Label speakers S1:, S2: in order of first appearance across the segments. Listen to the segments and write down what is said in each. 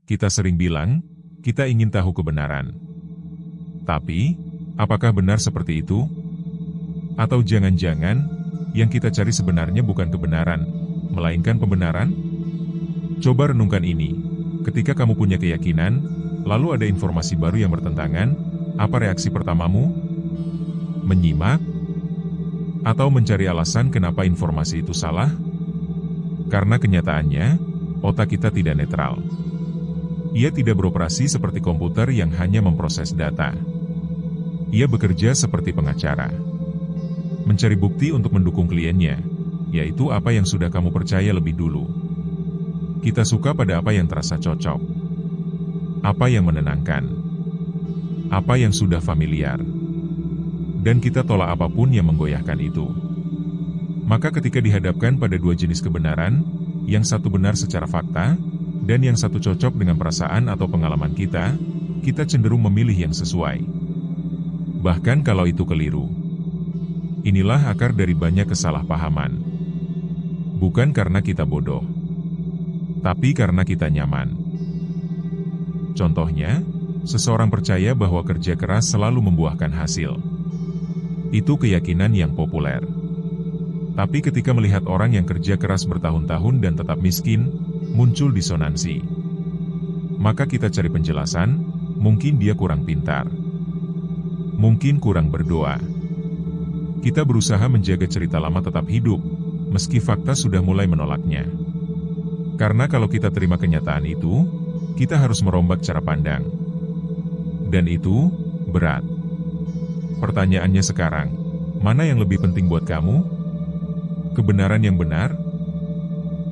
S1: Kita sering bilang, kita ingin tahu kebenaran. Tapi, apakah benar seperti itu? Atau jangan-jangan, yang kita cari sebenarnya bukan kebenaran, melainkan pembenaran? Coba renungkan ini. Ketika kamu punya keyakinan, lalu ada informasi baru yang bertentangan, apa reaksi pertamamu? Menyimak? Atau mencari alasan kenapa informasi itu salah? Karena kenyataannya, otak kita tidak netral. Ia tidak beroperasi seperti komputer yang hanya memproses data. Ia bekerja seperti pengacara. Mencari bukti untuk mendukung kliennya, yaitu apa yang sudah kamu percaya lebih dulu. Kita suka pada apa yang terasa cocok, apa yang menenangkan, apa yang sudah familiar, dan kita tolak apapun yang menggoyahkan itu. Maka ketika dihadapkan pada dua jenis kebenaran, yang satu benar secara fakta, dan yang satu cocok dengan perasaan atau pengalaman kita cenderung memilih yang sesuai. Bahkan kalau itu keliru. Inilah akar dari banyak kesalahpahaman. Bukan karena kita bodoh, tapi karena kita nyaman. Contohnya, seseorang percaya bahwa kerja keras selalu membuahkan hasil. Itu keyakinan yang populer. Tapi ketika melihat orang yang kerja keras bertahun-tahun dan tetap miskin, muncul disonansi. Maka kita cari penjelasan, mungkin dia kurang pintar. Mungkin kurang berdoa. Kita berusaha menjaga cerita lama tetap hidup, meski fakta sudah mulai menolaknya. Karena kalau kita terima kenyataan itu, kita harus merombak cara pandang. Dan itu berat. Pertanyaannya sekarang, mana yang lebih penting buat kamu? Kebenaran yang benar?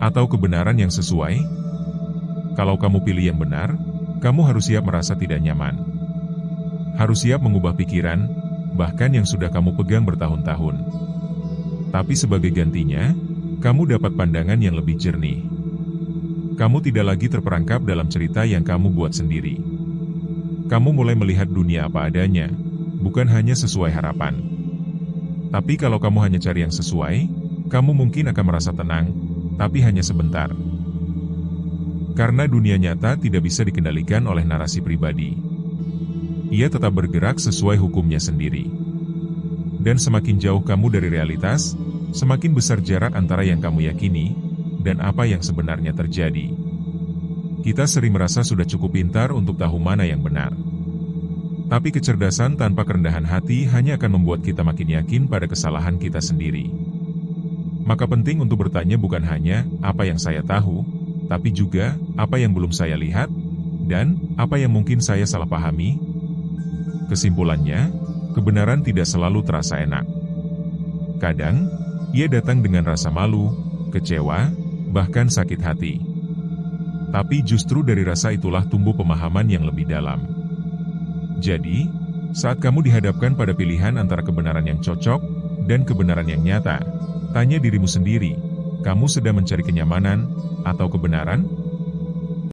S1: Atau kebenaran yang sesuai? Kalau kamu pilih yang benar, kamu harus siap merasa tidak nyaman. Harus siap mengubah pikiran, bahkan yang sudah kamu pegang bertahun-tahun. Tapi sebagai gantinya, kamu dapat pandangan yang lebih jernih. Kamu tidak lagi terperangkap dalam cerita yang kamu buat sendiri. Kamu mulai melihat dunia apa adanya, bukan hanya sesuai harapan. Tapi kalau kamu hanya cari yang sesuai, kamu mungkin akan merasa tenang, tapi hanya sebentar. Karena dunia nyata tidak bisa dikendalikan oleh narasi pribadi. Ia tetap bergerak sesuai hukumnya sendiri. Dan semakin jauh kamu dari realitas, semakin besar jarak antara yang kamu yakini dan apa yang sebenarnya terjadi. Kita sering merasa sudah cukup pintar untuk tahu mana yang benar. Tapi kecerdasan tanpa kerendahan hati hanya akan membuat kita makin yakin pada kesalahan kita sendiri. Maka penting untuk bertanya bukan hanya apa yang saya tahu, tapi juga apa yang belum saya lihat, dan apa yang mungkin saya salah pahami. Kesimpulannya, kebenaran tidak selalu terasa enak. Kadang, ia datang dengan rasa malu, kecewa, bahkan sakit hati. Tapi justru dari rasa itulah tumbuh pemahaman yang lebih dalam. Jadi, saat kamu dihadapkan pada pilihan antara kebenaran yang cocok dan kebenaran yang nyata, tanya dirimu sendiri, kamu sedang mencari kenyamanan atau kebenaran?